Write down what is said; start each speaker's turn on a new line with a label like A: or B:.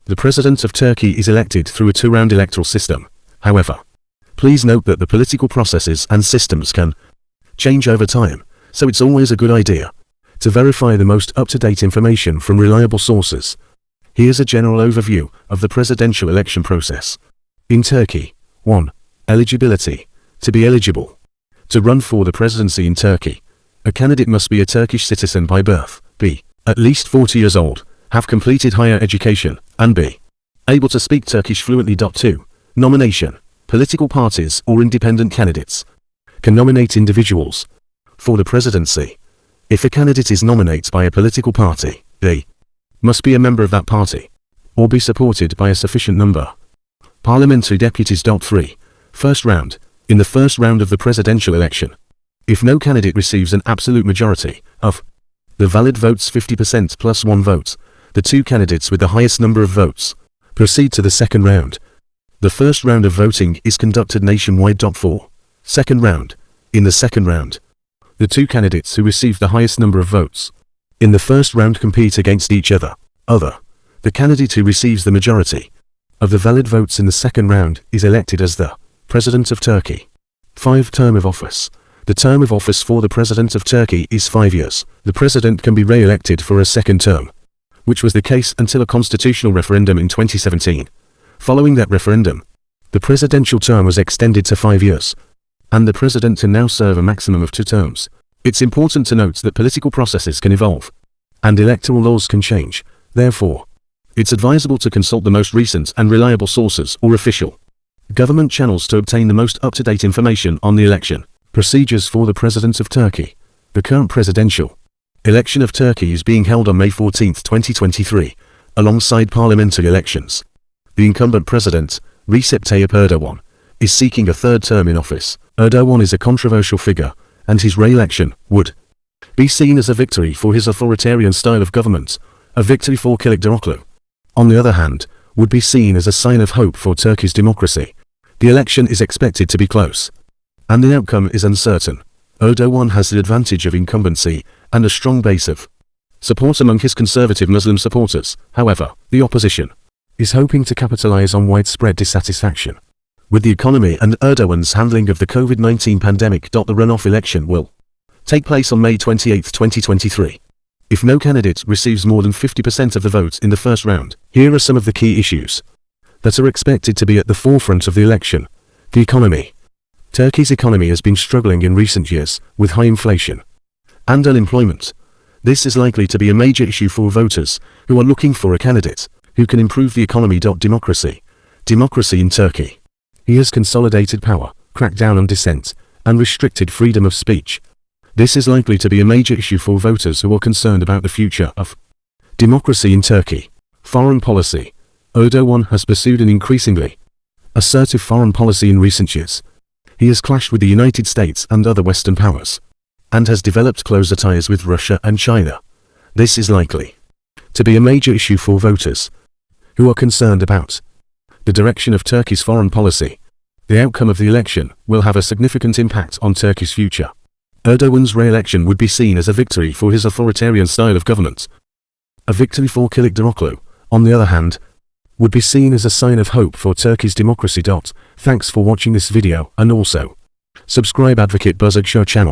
A: The President of Turkey is elected through a two-round electoral system. However, please note that the political processes and systems can change over time, so it's always a good idea to verify the most up-to-date information from reliable sources. Here's a general overview of the presidential election process. In Turkey, 1. Eligibility. To be eligible to run for the presidency in Turkey, a candidate must be a Turkish citizen by birth, b. at least 40 years old, have completed higher education, and b. able to speak Turkish fluently. 2. Nomination. Political parties or independent candidates can nominate individuals for the presidency. If a candidate is nominated by a political party, they must be a member of that party or be supported by a sufficient number. Parliamentary deputies. 3. First round. In the first round of the presidential election, if no candidate receives an absolute majority of the valid votes 50% plus 1 vote, the two candidates with the highest number of votes proceed to the second round. The first round of voting is conducted nationwide. 4. Second round. In the second round, the two candidates who receive the highest number of votes in the first round compete against each other. The candidate who receives the majority of the valid votes in the second round is elected as the President of Turkey. 5. Term of office. The term of office for the President of Turkey is 5 years. The President can be re-elected for a second term, which was the case until a constitutional referendum in 2017. Following that referendum, the presidential term was extended to 5 years, and the President can now serve a maximum of 2 terms. It's important to note that political processes can evolve, and electoral laws can change. Therefore, it's advisable to consult the most recent and reliable sources or official government channels to obtain the most up-to-date information on the election. Procedures for the President of Turkey. The current presidential election of Turkey is being held on May 14, 2023, alongside parliamentary elections. The incumbent president, Recep Tayyip Erdogan, is seeking a third term in office. Erdogan is a controversial figure, and his re-election would be seen as a victory for his authoritarian style of government. A victory for Kılıçdaroğlu, on the other hand, would be seen as a sign of hope for Turkey's democracy. The election is expected to be close, and the outcome is uncertain. Erdogan has the advantage of incumbency and a strong base of support among his conservative Muslim supporters. However, the opposition is hoping to capitalize on widespread dissatisfaction with the economy and Erdogan's handling of the COVID-19 pandemic. The runoff election will take place on May 28, 2023. If no candidate receives more than 50% of the votes in the first round, here are some of the key issues that are expected to be at the forefront of the election. The economy. Turkey's economy has been struggling in recent years, with high inflation and unemployment. This is likely to be a major issue for voters who are looking for a candidate who can improve the economy. Democracy. Democracy in Turkey. He has consolidated power, cracked down on dissent, and restricted freedom of speech. This is likely to be a major issue for voters who are concerned about the future of democracy in Turkey. Foreign policy. Erdogan has pursued an increasingly assertive foreign policy in recent years. He has clashed with the United States and other Western powers, and has developed closer ties with Russia and China. This is likely to be a major issue for voters who are concerned about the direction of Turkey's foreign policy. The outcome of the election will have a significant impact on Turkey's future. Erdogan's re-election would be seen as a victory for his authoritarian style of government. A victory for Kılıçdaroğlu, on the other hand, would be seen as a sign of hope for Turkey's democracy. Thanks for watching this video, and also subscribe Advocate Buzzard Show channel.